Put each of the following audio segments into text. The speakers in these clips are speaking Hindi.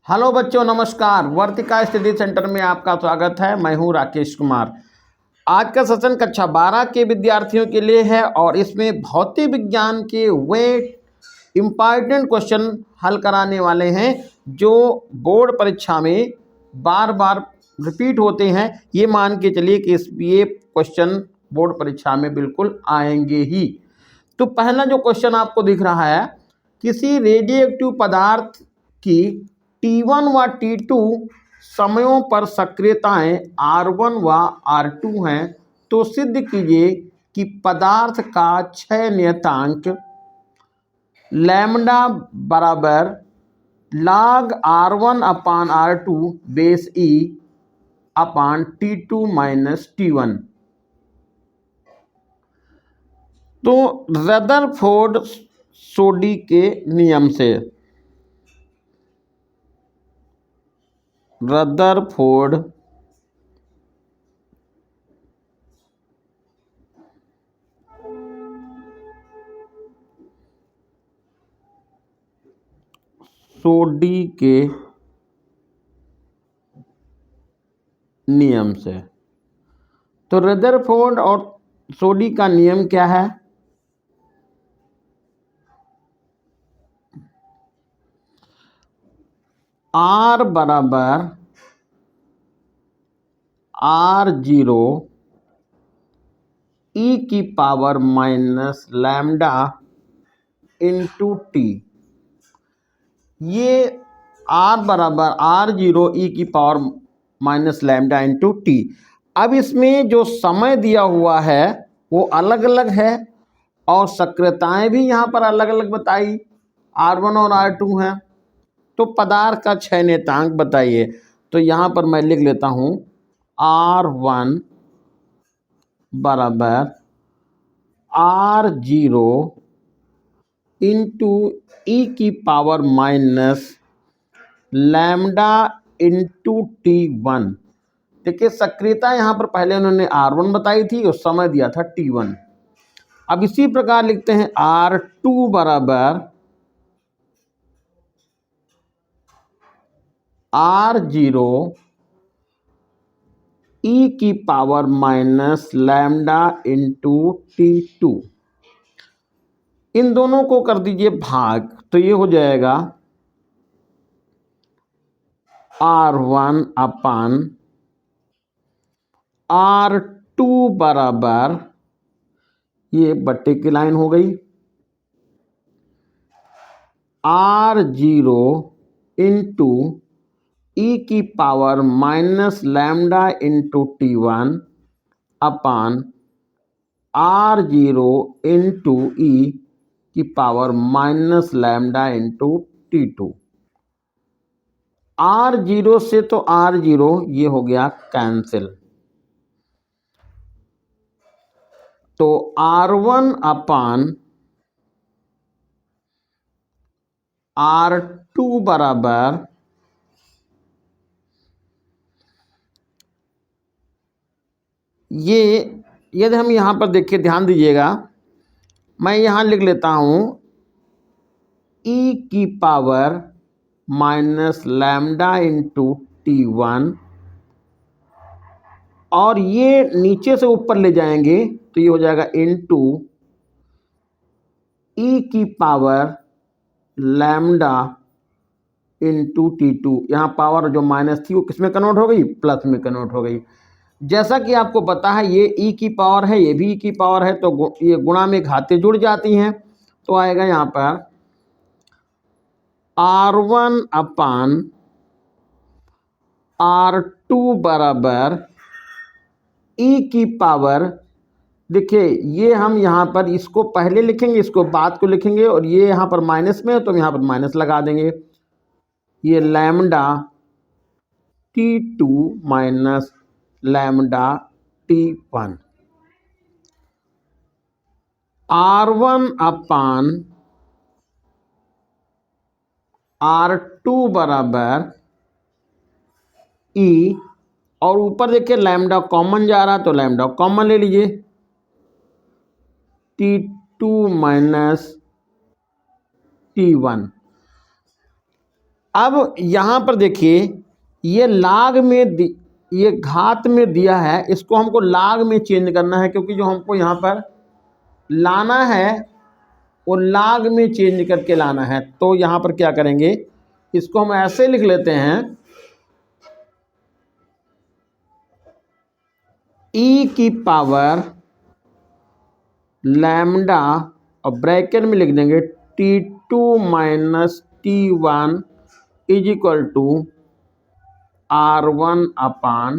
हेलो बच्चों, नमस्कार। वर्तिका स्टडी सेंटर में आपका स्वागत है। मैं हूं राकेश कुमार। आज का सेशन कक्षा 12 के विद्यार्थियों के लिए है और इसमें भौतिक विज्ञान के वे इम्पॉर्टेंट क्वेश्चन हल कराने वाले हैं जो बोर्ड परीक्षा में बार बार रिपीट होते हैं। ये मान के चलिए कि ये क्वेश्चन बोर्ड परीक्षा में बिल्कुल आएंगे ही। तो पहला जो क्वेश्चन आपको दिख रहा है, किसी रेडियोएक्टिव पदार्थ की T1 व T2 समयों पर सक्रियताएं R1 व R2 हैं, तो सिद्ध कीजिए कि पदार्थ का क्षय नियतांक लैम्डा बराबर log R1 upon R2 base E अपान T2 माइनस T1। तो रदरफोर्ड सोडी के नियम से रदरफोर्ड सोडी के नियम से। तो रदरफोर्ड और सोडी का नियम क्या है? R बराबर R0 e की power minus lambda into T. ये R बराबर R0 e की power minus lambda into T. अब इसमें जो समय दिया हुआ है वो अलग अलग है और सक्रियताएं भी यहाँ पर अलग अलग बताई, R1 और R2 हैं। तो पदार्थ का क्षय नियतांक बताइए। तो यहाँ पर मैं लिख लेता हूँ R1 बराबर R0 इंटू ई की power minus lambda into T1। देखिए, सक्रियता यहाँ पर पहले उन्होंने R1 बताई थी और समय दिया था T1। अब इसी प्रकार लिखते हैं R2 बराबर R0 e की power minus lambda into T2। इन दोनों को कर दीजिए भाग, तो ये हो जाएगा R1 अपान R2 बराबर, ये बट्टे की लाइन हो गई, R0 इंटू ई की power minus lambda into T1 अपान R0 इंटू ई की power minus lambda into T2। R0 से तो R0 ये हो गया कैंसिल। तो R1 अपान R2 बराबर ये, यदि हम यहाँ पर देखिए, ध्यान दीजिएगा, मैं यहाँ लिख लेता हूँ ई की power minus lambda into T1 और ये नीचे से ऊपर ले जाएंगे तो ये हो जाएगा इंटू ई की पावर लैम्डा इंटू T2। यहाँ पावर जो माइनस थी वो किस में कन्वर्ट हो गई? प्लस में कन्वर्ट हो गई। जैसा कि आपको पता है ये ई की पावर है, ये भी ई की पावर है, तो ये गुणा में घातें जुड़ जाती हैं। तो आएगा यहाँ पर R1 अपान R2 बराबर ई की पावर, देखिए ये हम यहाँ पर इसको पहले लिखेंगे, इसको बाद को लिखेंगे, और ये यहाँ पर माइनस में है तो हम यहाँ पर माइनस लगा देंगे। ये lambda T2 minus lambda T1। R1 upon R2 बराबर ई, और ऊपर देखिए लैम्डा कॉमन जा रहा, तो लैम्डा कॉमन ले लीजिए, T2 माइनस T1। अब यहाँ पर देखिए ये लाग में ये घात में दिया है, इसको हमको लाग में चेंज करना है, क्योंकि जो हमको यहाँ पर लाना है वो लाग में चेंज करके लाना है। तो यहाँ पर क्या करेंगे, इसको हम ऐसे लिख लेते हैं, ई की पावर लैम्डा और ब्रैकेट में लिख देंगे T2 minus T1 is equal to R1 upon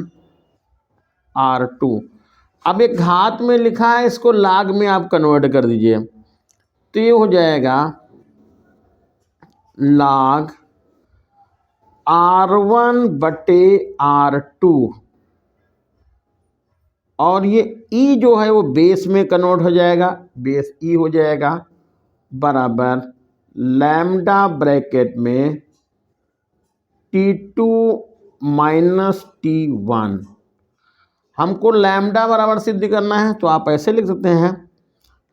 R2। अब एक घात में लिखा है, इसको लाग में आप कन्वर्ट कर दीजिए, तो ये हो जाएगा लाग R1 बटे R2, और ये ई जो है वो बेस में कन्वर्ट हो जाएगा, बेस ई हो जाएगा, बराबर लैम्डा ब्रैकेट में T2 माइनस T1। हमको लैम्डा बराबर सिद्ध करना है, तो आप ऐसे लिख सकते हैं,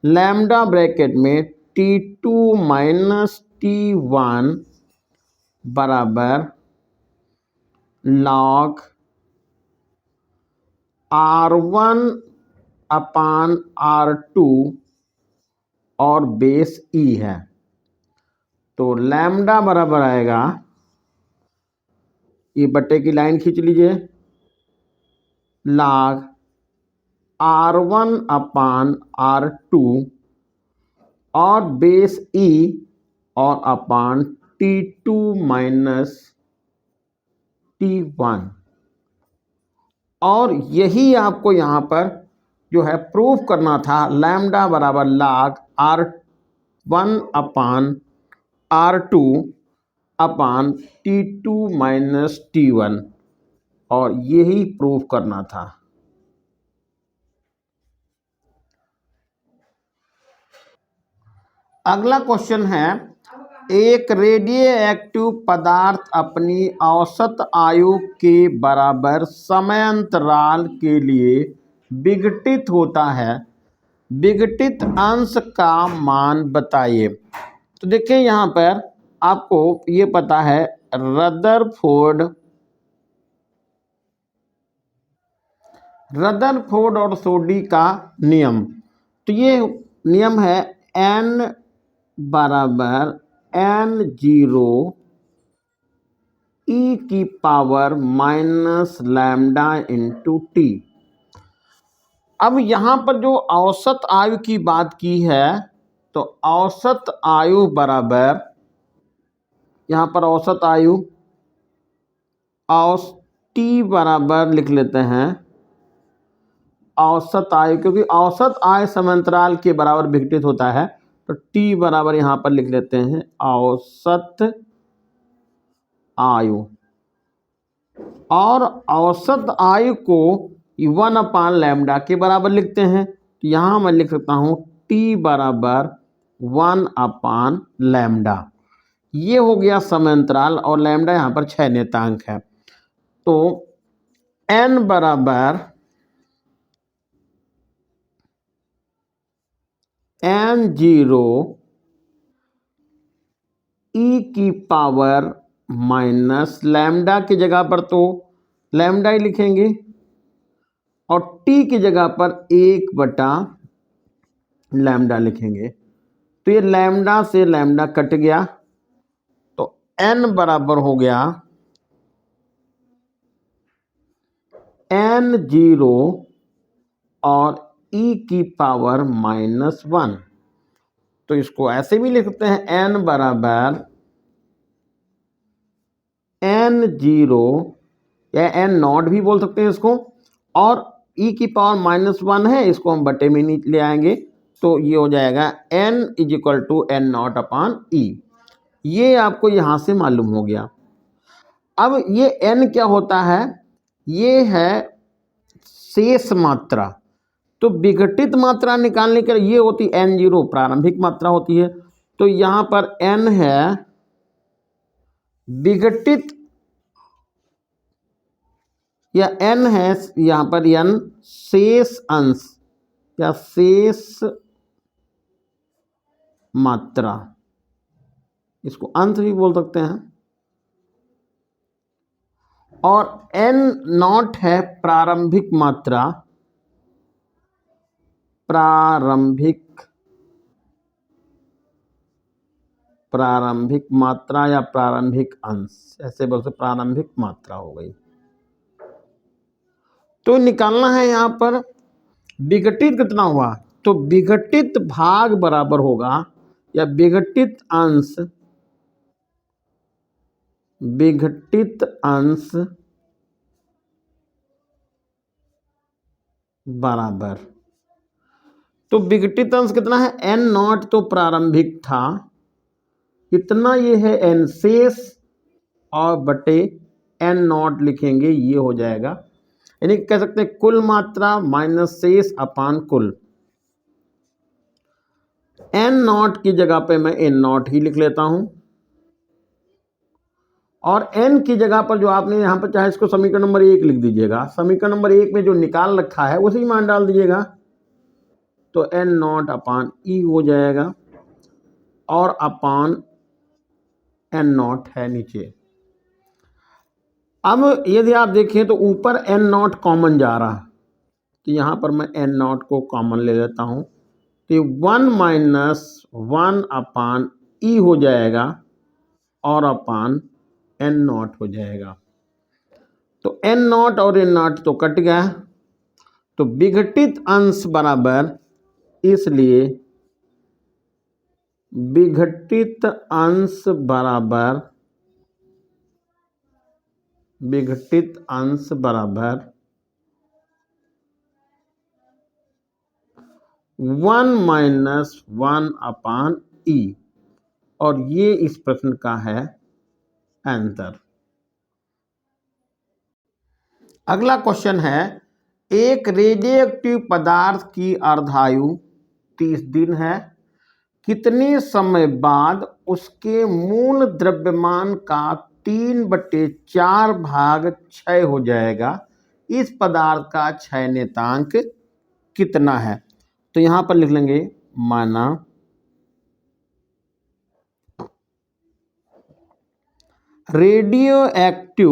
लैम्डा ब्रैकेट में T2 माइनस T1 बराबर लॉग R1 अपान R2 और बेस ई है। तो लैम्डा बराबर आएगा, ये बट्टे की लाइन खींच लीजिए, लॉग R1 अपान R2 और बेस ई और अपान T2 माइनस T1। और यही आपको यहाँ पर जो है प्रूफ करना था, लैम्डा बराबर लॉग R1 अपान R2 अपान T2 माइनस T1, और यही प्रूफ करना था। अगला क्वेश्चन है, एक रेडियो एक्टिव पदार्थ अपनी औसत आयु के बराबर समयांतराल के लिए विघटित होता है, विघटित अंश का मान बताइए। तो देखिए यहाँ पर आपको ये पता है रदरफोर्ड और सोडी का नियम। तो ये नियम है n बराबर n0 e की power minus lambda into T. अब यहाँ पर जो औसत आयु की बात की है, तो औसत आयु बराबर, यहाँ पर औसत आयु टी बराबर लिख लेते हैं औसत आयु, क्योंकि औसत आयु समांतराल के बराबर विघटित होता है, तो टी बराबर यहाँ पर लिख लेते हैं औसत आयु, और औसत आयु को 1 अपान लैम्डा के बराबर लिखते हैं। तो यहाँ मैं लिख सकता हूँ टी बराबर 1 अपान लैम्डा। ये हो गया समांतराल, और लैम्डा यहाँ पर 6 नियतांक है। तो n बराबर n0 e की पावर माइनस लैम्डा की जगह पर तो लैम्डा ही लिखेंगे, और टी की जगह पर 1 बटा लैम्डा लिखेंगे। तो ये लैम्डा से लैम्डा कट गया, तो n बराबर हो गया n0 और e की पावर -1। तो इसको ऐसे भी लिख सकते हैं, n बराबर n0 या n0 भी बोल सकते हैं इसको, और e की पावर -1 है, इसको हम बटे में नहीं ले आएंगे, तो ये हो जाएगा n is equal to n0 upon E. ये आपको यहाँ से मालूम हो गया। अब ये n क्या होता है, ये है शेष मात्रा। तो विघटित मात्रा निकालने के लिए ये होती n0 प्रारंभिक मात्रा होती है, तो यहाँ पर n है विघटित, या n है यहाँ पर n शेष अंश या शेष मात्रा, इसको अंश भी बोल सकते हैं। और n नॉट है प्रारंभिक मात्रा, प्रारंभिक मात्रा या प्रारंभिक अंश, ऐसे बोल सकते प्रारंभिक मात्रा हो गई। तो निकालना है यहां पर विघटित कितना हुआ, तो विघटित भाग बराबर होगा या विघटित अंश बराबर, तो विघटित अंश कितना है n नॉट, तो प्रारंभिक था इतना, ये है n शेष और बटे n नॉट लिखेंगे, ये हो जाएगा, यानी कह सकते हैं कुल मात्रा माइनस शेष अपान कुल। n नॉट की जगह पे मैं n नॉट ही लिख लेता हूं, और n की जगह पर जो आपने यहां पर चाहे इसको समीकरण नंबर 1 लिख दीजिएगा, समीकरण नंबर 1 में जो निकाल रखा है उसी मान डाल दीजिएगा, तो n नॉट अपान ई हो जाएगा, और अपान n नॉट है नीचे। अब यदि आप देखें तो ऊपर n नॉट कॉमन जा रहा, तो यहां पर मैं n नॉट को कॉमन ले लेता हूं, तो 1 माइनस 1 अपान ई हो जाएगा, और अपान n नॉट हो जाएगा। तो n नॉट और n नॉट तो कट गया, तो विघटित अंश बराबर, इसलिए विघटित अंश बराबर 1 माइनस 1 अपान ई, और ये इस प्रश्न का है आंसर। अगला क्वेश्चन है, एक रेडियोएक्टिव पदार्थ की अर्धायु 30 दिन है, कितने समय बाद उसके मूल द्रव्यमान का 3/4 भाग क्षय हो जाएगा, इस पदार्थ का क्षय नियतांक कितना है। तो यहां पर लिख लेंगे, माना रेडियोएक्टिव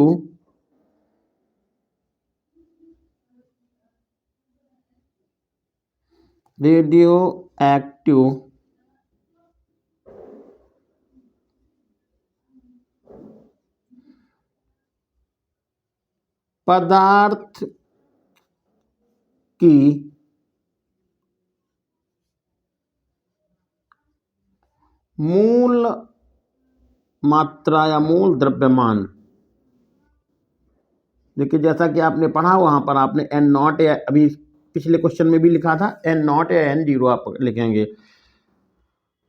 पदार्थ की मूल मात्रा या मूल द्रव्यमान, देखिए जैसा कि आपने पढ़ा वहां पर आपने n नॉट, या अभी पिछले क्वेश्चन में भी लिखा था n नॉट या n जीरो आप लिखेंगे।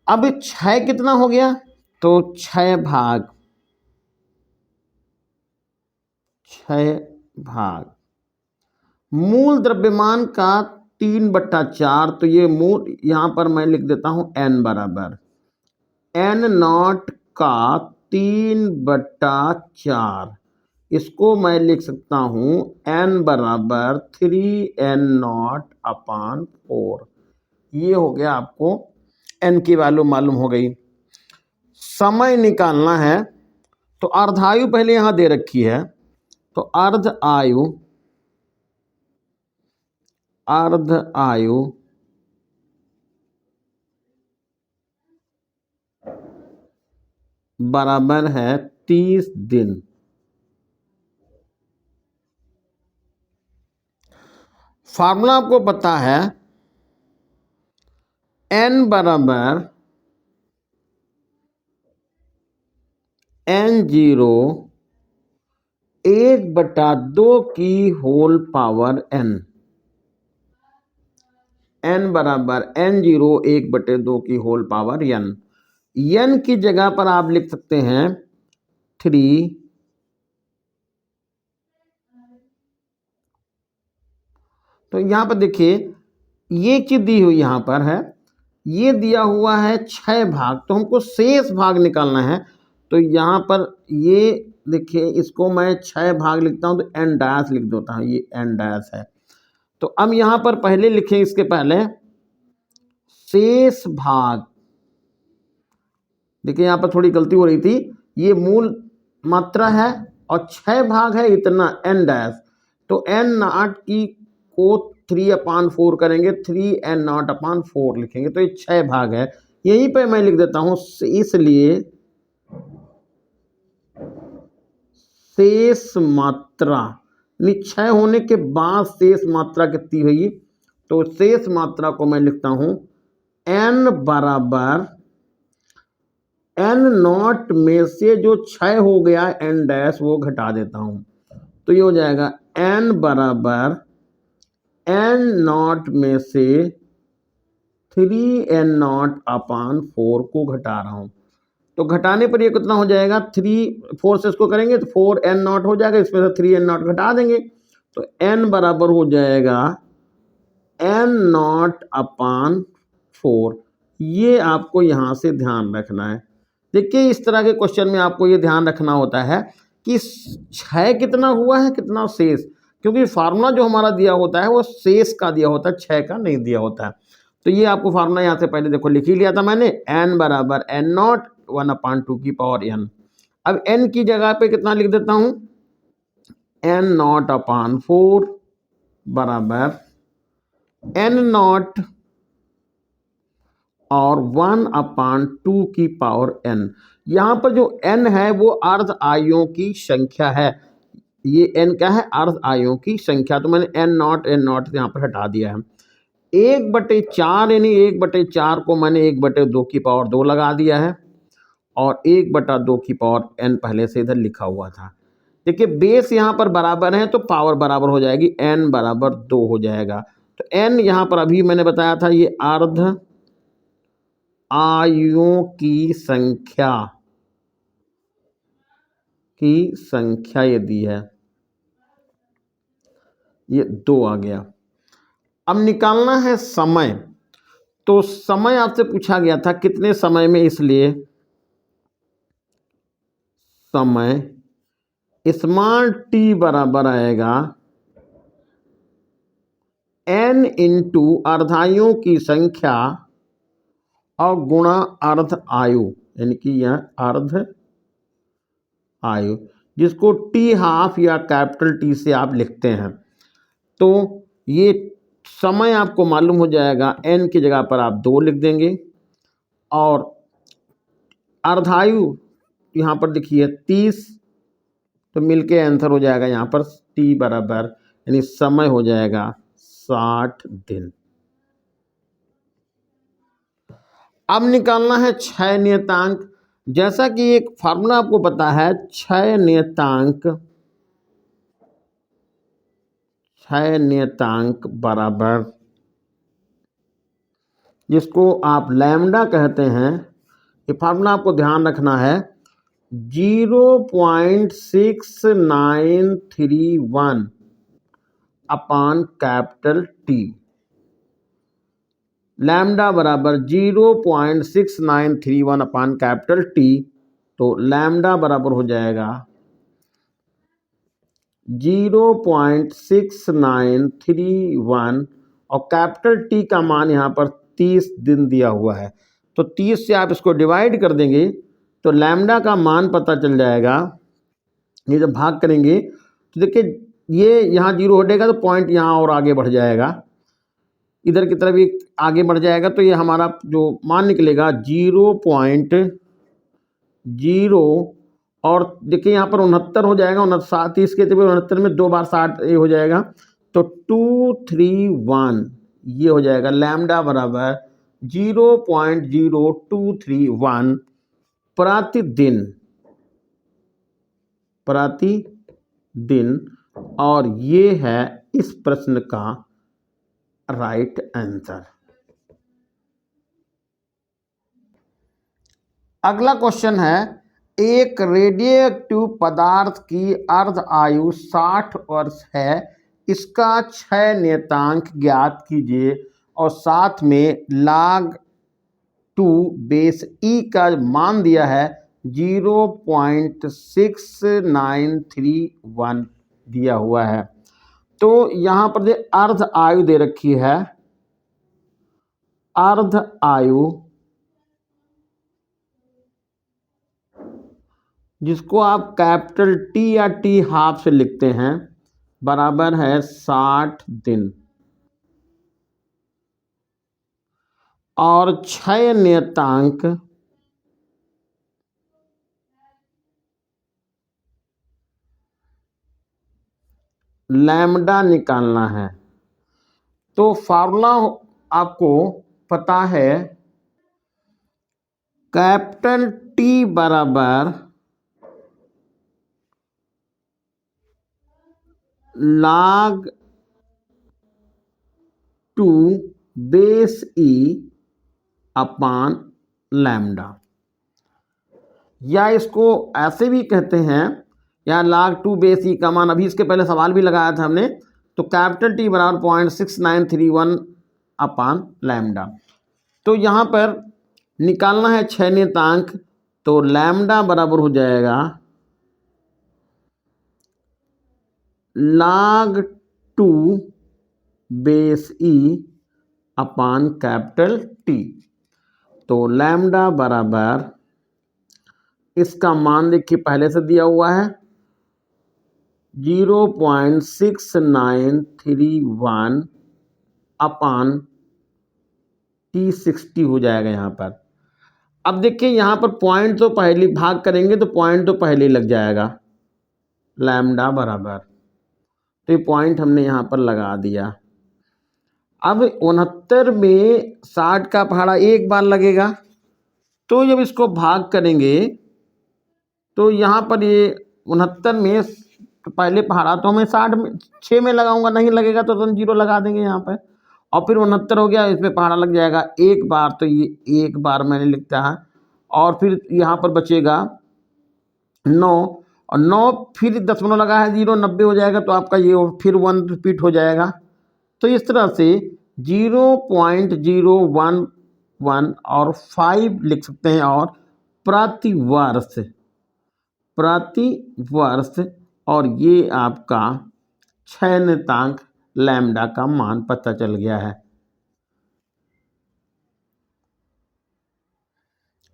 अब क्षय कितना हो गया, तो क्षय भाग मूल द्रव्यमान का 3/4, तो ये मूल यहां पर मैं लिख देता हूं n बराबर n नॉट का 3/4, इसको मैं लिख सकता हूं n बराबर 3n नॉट अपान 4। ये हो गया, आपको n की वैल्यू मालूम हो गई। समय निकालना है, तो अर्धायु पहले यहां दे रखी है, तो अर्ध आयु बराबर है 30 दिन। फार्मूला आपको पता है, n बराबर n0 1/2 की होल पावर n, n बराबर n0 1/2 की होल पावर n। n की जगह पर आप लिख सकते हैं 3, तो यहां पर देखिए ये चीज दी हुई यहां पर है, ये दिया हुआ है 6 भाग, तो हमको शेष भाग निकालना है। तो यहां पर ये देखिए, इसको मैं 6 भाग लिखता हूं, तो n डैश लिख देता हूं, ये n डैश है। तो अब यहां पर पहले लिखें, इसके पहले शेष भाग, देखिए यहां पर थोड़ी गलती हो रही थी, ये मूल मात्रा है और 6 भाग है इतना n डैश, तो n नॉट की को 3/4 करेंगे, 3n नॉट अपॉन 4 लिखेंगे, तो ये 6 भाग है। यहीं पे मैं लिख देता हूँ इसलिए शेष मात्रा, निश्चय होने के बाद शेष मात्रा कितनी हुई, तो शेष मात्रा को मैं लिखता हूं n बराबर n नॉट में से जो 6 हो गया n डैश वो घटा देता हूं, तो ये हो जाएगा n बराबर n नॉट में से 3n नॉट अपॉन 4 को घटा रहा हूं, तो घटाने पर ये कितना हो जाएगा, 4 से इसको करेंगे तो 4n नॉट हो जाएगा, इसमें से 3n नॉट घटा देंगे, तो n बराबर हो जाएगा n नॉट अपॉन 4। ये आपको यहाँ से ध्यान रखना है। देखिए इस तरह के क्वेश्चन में आपको ये ध्यान रखना होता है कि 6 कितना हुआ है, कितना शेष, क्योंकि फार्मूला जो हमारा दिया होता है वो शेष का दिया होता है, 6 का नहीं दिया होता है। तो ये आपको फार्मूला यहाँ से पहले देखो लिख ही लिया था मैंने, n बराबर n नॉट 1/2 की पावर n। अब n की जगह पे कितना लिख देता हूँ, n नॉट अपॉन 4 बराबर n नॉट और 1/2 की पावर n। यहाँ पर जो n है वो अर्ध आयुओं की संख्या है, ये n क्या है, अर्ध आयुओं की संख्या, तो मैंने n नॉट यहाँ पर हटा दिया है। 1/4 यानी 1/4 को मैंने 1/2 की पावर 2 लगा दिया है, और 1/2 की पावर n पहले से इधर लिखा हुआ था। देखिए बेस यहाँ पर बराबर है तो पावर बराबर हो जाएगी, n बराबर 2 हो जाएगा। तो n यहाँ पर अभी मैंने बताया था ये अर्ध आयुओं की संख्या ये दी है, ये 2 आ गया। अब निकालना है समय, तो समय आपसे पूछा गया था कितने समय में, इसलिए समय स्मॉल t बराबर आएगा n इंटू अर्धायुओं की संख्या और गुणा अर्ध आयु, यानी कि यह अर्ध आयु, जिसको t हाफ या कैपिटल T से आप लिखते हैं। तो ये समय आपको मालूम हो जाएगा, n की जगह पर आप 2 लिख देंगे, और अर्धायु यहाँ पर देखिए 30, तो मिलके आंसर हो जाएगा यहाँ पर t बराबर, यानी समय हो जाएगा 60 दिन। अब निकालना है 6 नियतांक। जैसा कि एक फार्मूला आपको पता है, 6 नियतांक बराबर, जिसको आप लैम्डा कहते हैं, ये फार्मूला आपको ध्यान रखना है, 0.6931 अपॉन कैपिटल T। लैम्डा बराबर 0.6931 अपॉन कैपिटल T, तो लैम्डा बराबर हो जाएगा 0.6931, और कैपिटल T का मान यहाँ पर 30 दिन दिया हुआ है, तो 30 से आप इसको डिवाइड कर देंगे तो लैम्डा का मान पता चल जाएगा। ये जब भाग करेंगे तो देखिए ये यहाँ 0 हटेगा तो पॉइंट यहाँ और आगे बढ़ जाएगा, इधर की तरफ एक आगे बढ़ जाएगा, तो ये हमारा जो मान निकलेगा 0.0, और देखिए यहाँ पर 69 हो जाएगा, 30 के 69 में 2 बार 60 ये हो जाएगा, तो 231 ये हो जाएगा। लैम्डा बराबर 0.0231 प्रतिदिन, और ये है इस प्रश्न का राइट आंसर। अगला क्वेश्चन है, एक रेडियोएक्टिव पदार्थ की अर्ध आयु 60 वर्ष है, इसका 6 नियतांक ज्ञात कीजिए, और साथ में log 2 बेस ई का मान दिया है 0.6931 दिया हुआ है। तो यहाँ पर जो अर्ध आयु दे रखी है, अर्ध आयु जिसको आप कैपिटल टी या टी हाफ से लिखते हैं, बराबर है 60 दिन। और 6 नियतांक लैम्डा निकालना है। तो फार्मूला आपको पता है, कैपिटल टी बराबर log 2 बेस ई अपान लैम्डा, या इसको ऐसे भी कहते हैं, या log 2 बेस ई का मान, अभी इसके पहले सवाल भी लगाया था हमने, तो कैपिटल टी बराबर 0.6931 अपान लैम्डा। तो यहाँ पर निकालना है 6 नियतांक, तो लैम्डा बराबर हो जाएगा log 2 बेस ई अपान कैपिटल टी। तो लैम्डा बराबर, इसका मान देखिए पहले से दिया हुआ है 0.6931 अपान T60 हो जाएगा यहाँ पर। अब देखिए यहाँ पर पॉइंट तो पहले भाग करेंगे तो पॉइंट तो पहले ही लग जाएगा, लैम्डा बराबर, तो ये पॉइंट हमने यहाँ पर लगा दिया। अब 69 में 60 का पहाड़ा एक बार लगेगा, तो जब इसको भाग करेंगे तो यहाँ पर ये 69 में तो पहले पहाड़ा तो हमें 60 में 6 में लगाऊंगा, नहीं लगेगा तो 0 लगा देंगे यहाँ पर, और फिर 69 हो गया, इसमें पहाड़ा लग जाएगा एक बार, तो ये एक बार मैंने लिखता है, और फिर यहाँ पर बचेगा 9, और 9 फिर दशमलव लगा है 0, 90 हो जाएगा, तो आपका ये फिर 1 रिपीट हो जाएगा। तो इस तरह से 0.011 और 5 लिख सकते हैं, और प्रतिवर्ष, और ये आपका 6 नियतांक लैम्डा का मान पता चल गया है।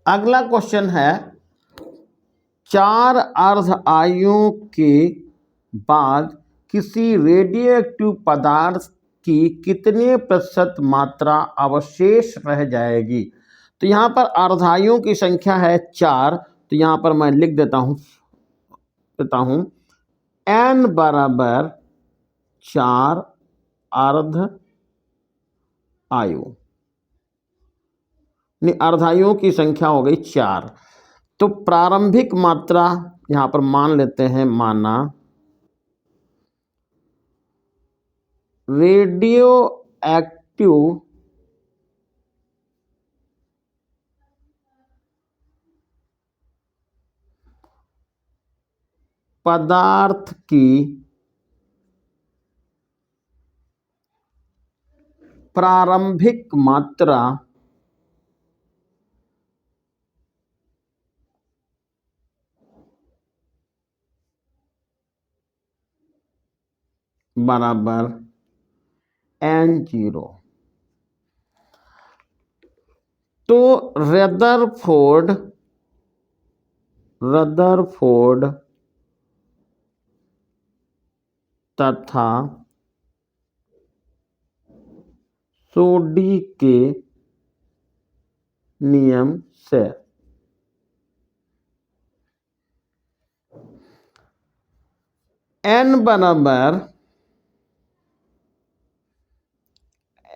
अगला क्वेश्चन है, 4 अर्ध आयुओं के बाद किसी रेडियोएक्टिव पदार्थ की कितने प्रतिशत मात्रा अवशेष रह जाएगी। तो यहाँ पर अर्धायुओं की संख्या है 4, तो यहाँ पर मैं लिख देता हूँ n बराबर 4 अर्ध आयु, अर्धायुओं की संख्या हो गई 4। तो प्रारंभिक मात्रा यहाँ पर मान लेते हैं, माना रेडियो एक्टिव पदार्थ की प्रारंभिक मात्रा बराबर n0। तो रदरफोर्ड तथा सोडी के नियम से n बराबर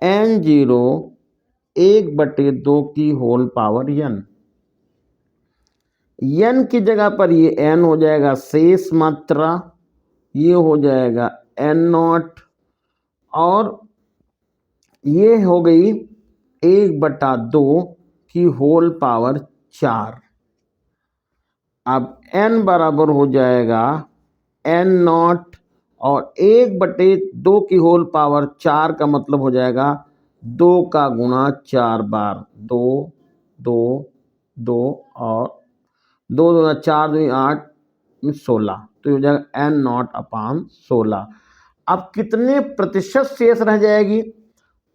n0 1/2 की होल पावर n की जगह पर ये n हो जाएगा शेष मात्रा, ये हो जाएगा n0, और ये हो गई 1/2 की होल पावर 4। अब n बराबर हो जाएगा n0, और 1/2 की होल पावर 4 का मतलब हो जाएगा 2 का गुणा 4 बार, 2 2 2 और 2 2 4 2 8 16, तो हो जाएगा n0 अपान 16। अब कितने प्रतिशत शेष रह जाएगी,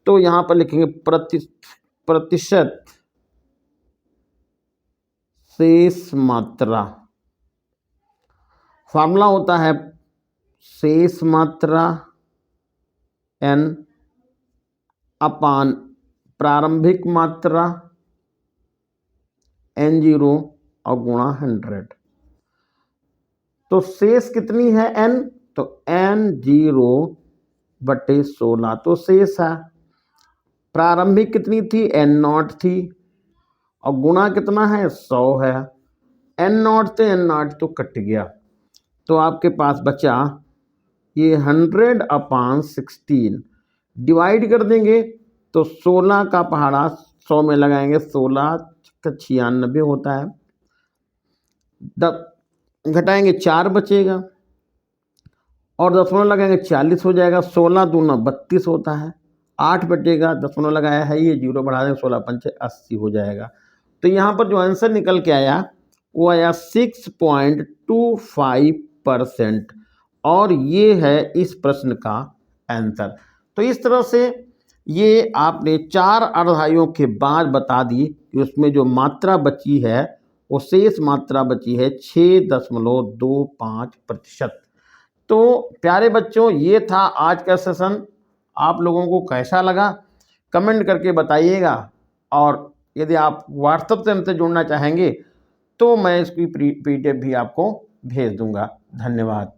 तो यहाँ पर लिखेंगे प्रतिशत शेष मात्रा, फार्मूला होता है शेष मात्रा n अपान प्रारंभिक मात्रा n0 और गुणा 100। तो शेष कितनी है n, तो n0 बटे 16 तो शेष है। प्रारंभिक कितनी थी, n0 थी, और गुणा कितना है, 100 है। n0 से n0 तो कट गया, तो आपके पास बचा ये 100 अपान 16। डिवाइड कर देंगे तो 16 का पहाड़ा 100 में लगाएंगे, 16 का 96 होता है। घटाएंगे 4 बचेगा, और दशमलव लगाएंगे 40 हो जाएगा। 16 दूना 32 होता है। 8 बटेगा, दशमलव लगाया है, ये 0 बढ़ा देंगे, 16 पंचे 80 हो जाएगा। तो यहाँ पर जो आंसर निकल के आया वो आया 6.25%, और ये है इस प्रश्न का आंसर। तो इस तरह से ये आपने 4 अर्धाइयों के बाद बता दी कि उसमें जो मात्रा बची है वो शेष मात्रा बची है 6.25%। तो प्यारे बच्चों, ये था आज का सेशन। आप लोगों को कैसा लगा कमेंट करके बताइएगा, और यदि आप व्हाट्सएप से हमसे जुड़ना चाहेंगे तो मैं इसकी PDF भी आपको भेज दूंगा। धन्यवाद।